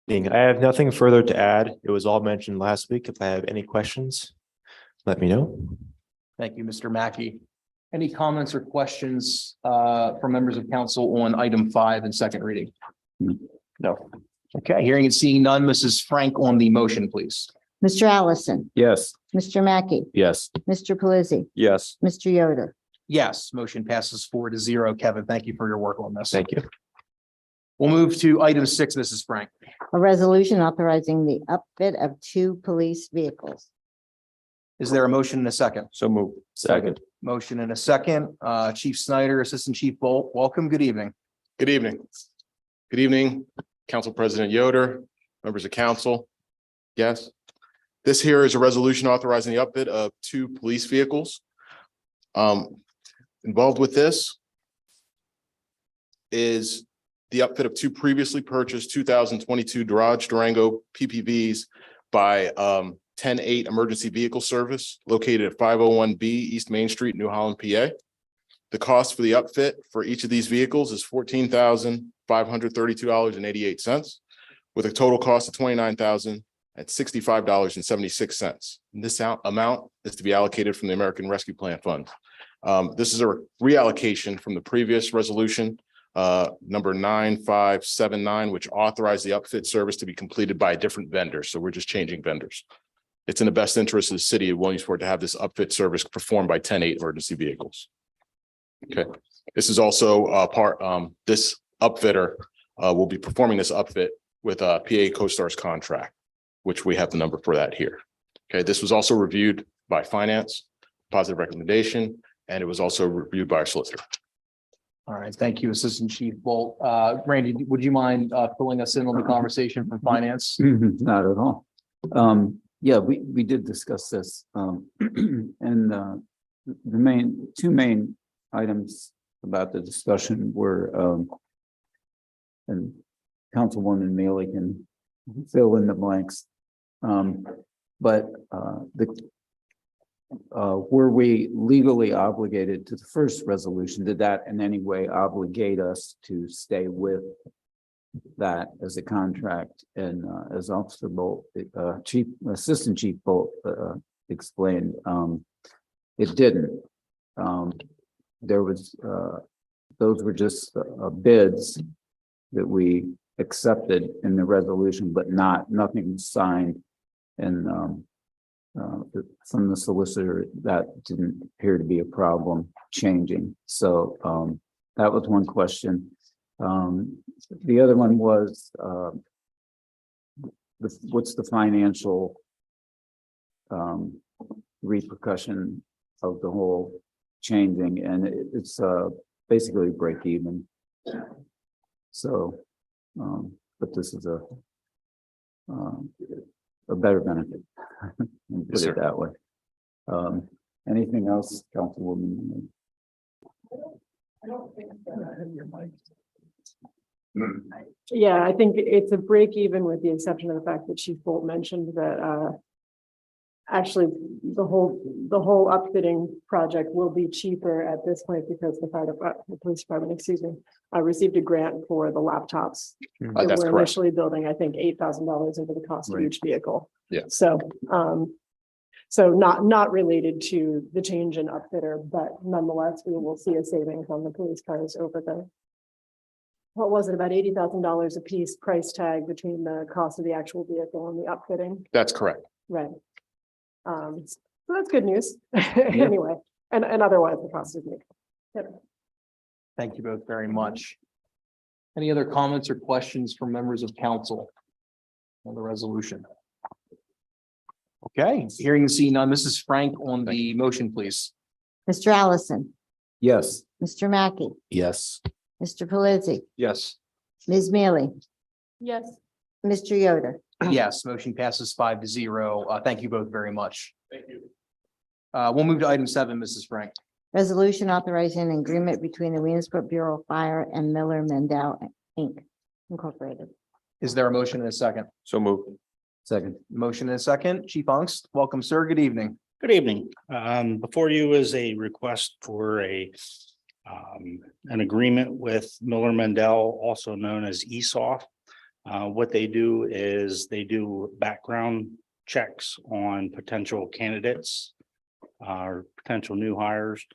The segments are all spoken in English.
I have nothing further to add. It was all mentioned last week. If I have any questions, let me know. Thank you, Mr. Mackey. Any comments or questions from members of council on item 5 and second reading? No. Okay, hearing and seeing none. Mrs. Frank on the motion, please. Mr. Allison, Yes. Mr. Mackey, Yes. Mr. Pelisi, Yes. Mr. Yoder. Yes, motion passes 4-0. Kevin, thank you for your work on this. Thank you. We'll move to item 6, Mrs. Frank. A resolution authorizing the upfit of 2 police vehicles. Is there a motion and a second? So moved. Second. Motion and a second. Chief Snyder, Assistant Chief Bolt, welcome. Good evening. Good evening. Good evening, Council President Yoder, members of council. Yes. This here is a resolution authorizing the upfit of 2 police vehicles. Involved with this is the upfit of 2 previously purchased 2022 Dodge Durango PPVs by 10-8 Emergency Vehicle Service located at 501B East Main Street, New Holland, PA. The cost for the upfit for each of these vehicles is $14,532.88, with a total cost of $29,065.76. This amount is to be allocated from the American Rescue Plan Fund. This is a reallocation from the previous resolution, number 9579, which authorized the upfit service to be completed by a different vendor. So we're just changing vendors. It's in the best interest of the city of Williamsport to have this upfit service performed by 10-8 emergency vehicles. Okay, this is also this upfitter will be performing this upfit with a PA CoStar's contract, which we have the number for that here. Okay, this was also reviewed by finance, positive recommendation, and it was also reviewed by our solicitor. All right, thank you, Assistant Chief Bolt. Randy, would you mind filling us in on the conversation from finance? Not at all. Yeah, we did discuss this. And the two main items about the discussion were and Councilwoman Mealy can fill in the blanks. But were we legally obligated to the first resolution? Did that in any way obligate us to stay with that as a contract? And as Officer Bolt, Assistant Chief Bolt explained, it didn't. There was those were just bids that we accepted in the resolution, but nothing was signed. And from the solicitor, that didn't appear to be a problem changing. So that was one question. The other one was what's the financial repercussion of the whole changing, and it's basically break even. So but this is a better benefit. Put it that way. Anything else, Councilwoman? I don't think so. Yeah, I think it's a break even, with the exception of the fact that Chief Bolt mentioned that actually the whole upfitting project will be cheaper at this point because the police department, received a grant for the laptops. That That's we're correct. initially building, I think, $8,000 into the cost of each vehicle. Yeah. So so not related to the change in upfitter, but nonetheless, we will see a savings on the police cars over the, what was it, about $80,000 a piece price tag between the cost of the actual vehicle and the upfitting. That's correct. Right. So that's good news. Anyway, and otherwise the cost is made. Yep. Thank you both very much. Any other comments or questions from members of council on the resolution? Okay, hearing and seeing none. Mrs. Frank on the motion, please. Mr. Allison, Yes. Mr. Mackey, Yes. Mr. Pelisi, Yes. Ms. Mealy, Yes. Mr. Yoder. Yes, motion passes 5-0. Thank you both very much. Thank you. We'll move to item 7, Mrs. Frank. Resolution authorizing an agreement between the Williamsport Bureau of Fire and Miller Mendel Inc. Incorporated. Is there a motion and a second? So moved. Second. Motion and a second. Chief Ungst, welcome, sir. Good evening. Good evening. Before you is a request for an agreement with Miller Mendel, also known as ESOF, What they do is they do background checks on potential candidates or potential new hires.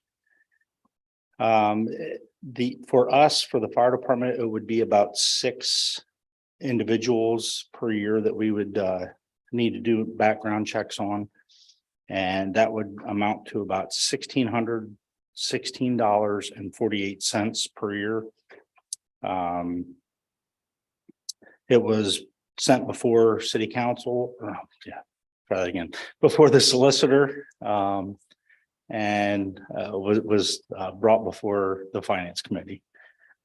For us, for the fire department, it would be about 6 individuals per year that we would need to do background checks on. And that would amount to about $16.48 per year. It was sent before city council, try that again, before the solicitor, and was brought before the finance committee.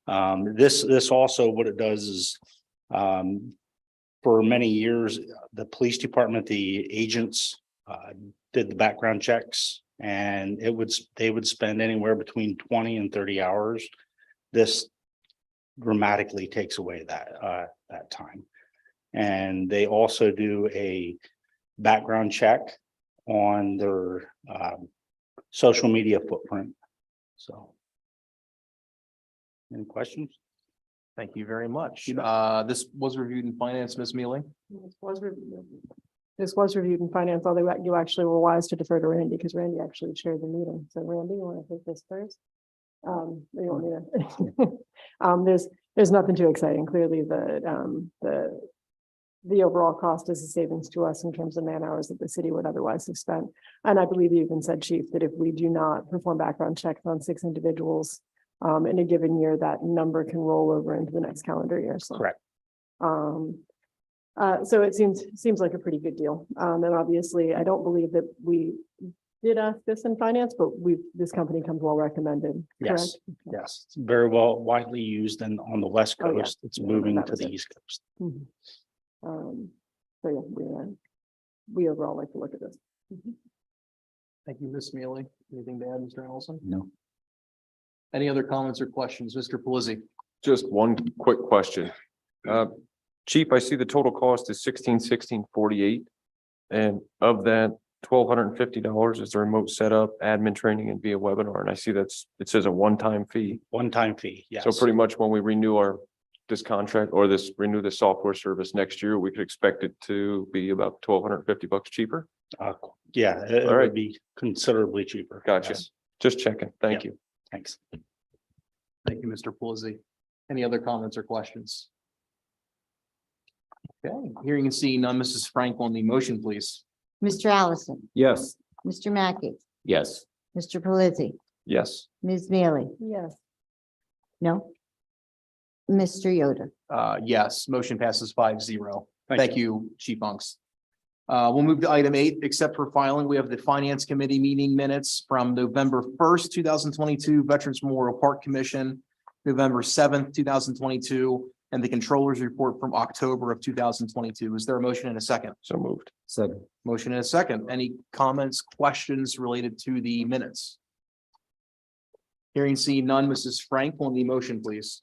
This also, what it does is, for many years, the police department, the agents did the background checks, and they would spend anywhere between 20 and 30 hours. This dramatically takes away that time. And they also do a background check on their social media footprint. So, any questions? Thank you very much. This was reviewed in finance, Ms. Mealy. This was reviewed in finance, although you actually were wise to defer to Randy because Randy actually chaired the meeting. So Randy, you want to take this first? You want me to? There's nothing too exciting. Clearly, the overall cost is a savings to us in terms of man hours that the city would otherwise have spent. And I believe you even said, Chief, that if we do not perform background checks on 6 individuals in a given year, that number can roll over into the next calendar year. So, Correct. So it seems like a pretty good deal. And obviously, I don't believe that we did ask this in finance, but this company comes well recommended. Yes. Correct? Yes, it's very well widely used and on the West Oh, yeah. Coast. It's Yeah, moving that to was the it. East Coast. Mhm. So yeah, we overall like to look at this. Thank you, Ms. Mealy. Anything to add, Mr. Allison? No. Any other comments or questions? Mr. Pelisi? Just one quick question. Chief, I see the total cost is $16,648. And of that, $1,250 is the remote setup, admin training and via webinar. And I see it says a one-time fee. One-time fee, yes. So pretty much when we renew this contract or renew the software service next year, we could expect it to be about $1,250 cheaper. Yeah, it All right. would be considerably cheaper. Gotcha. Yes. Just checking. Thank you. Thanks. Thank you, Mr. Pelisi. Any other comments or questions? Okay, hearing and seeing none, Mrs. Frank on the motion, please. Mr. Allison, Yes. Mr. Mackey, Yes. Mr. Pelisi, Yes. Ms. Mealy, Yes. no? Mr. Yoder, Yes, motion passes 5-0. Thank you, Chief Unks. We'll move to item 8, except for filing. We have the Finance Committee meeting minutes from November 1st, 2022, Veterans Memorial Park Commission, November 7th, 2022, and the Controller's Report from October of 2022. Is there a motion and a second? So moved. Second. Motion and a second. Any comments, questions related to the minutes? Hearing seeing none, Mrs. Frank on the motion, please.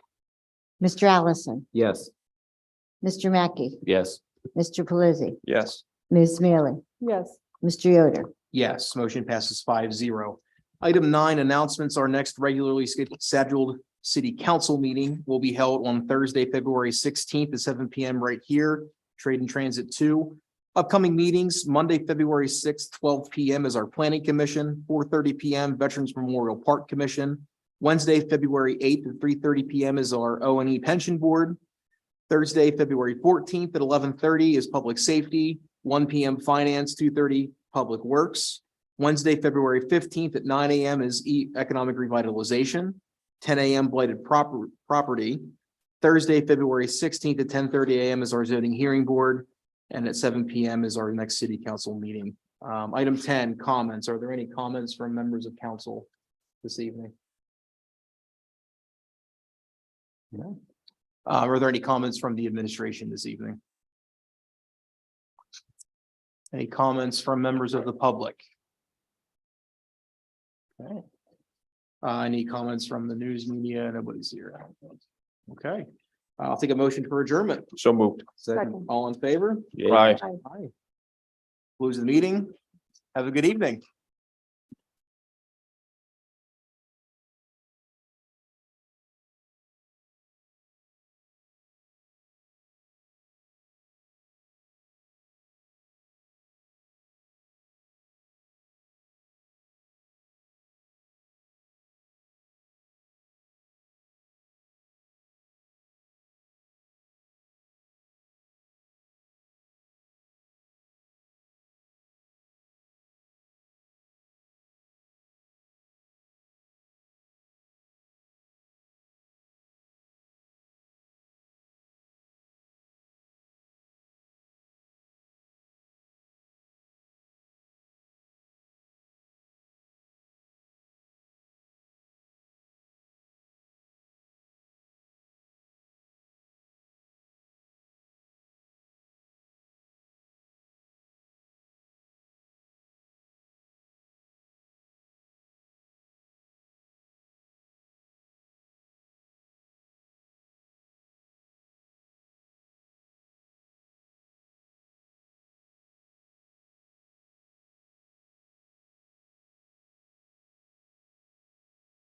Mr. Allison, Yes. Mr. Mackey, Yes. Mr. Pelisi, Yes. Ms. Mealy, Yes. Mr. Yoder, Yes, motion passes 5-0. Item 9, announcements. Our next regularly scheduled city council meeting will be held on Thursday, February 16th at 7 p.m. right here, Trade and Transit 2. Upcoming meetings, Monday, February 6th, 12 p.m. is our Planning Commission, 4:30 p.m. Veterans Memorial Park Commission. Wednesday, February 8th at 3:30 p.m. is our O&E Pension Board. Thursday, February 14th at 11:30 is Public Safety, 1 p.m. Finance, 2:30 Public Works. Wednesday, February 15th at 9 a.m. is Economic Revitalization, 10 a.m. Blighted Property. Thursday, February 16th at 10:30 a.m. is our Zoning Hearing Board, and at 7 p.m. is our next City Council meeting. Item 10, comments. Are there any comments from members of council this evening? No. Are there any comments from the administration this evening? Any comments from members of the public? Okay. Any comments from the news media? Nobody's here. Okay. I'll take a motion for adjournment. So moved. Second. All in favor? Aye. Aye. Close the meeting. Have a good evening.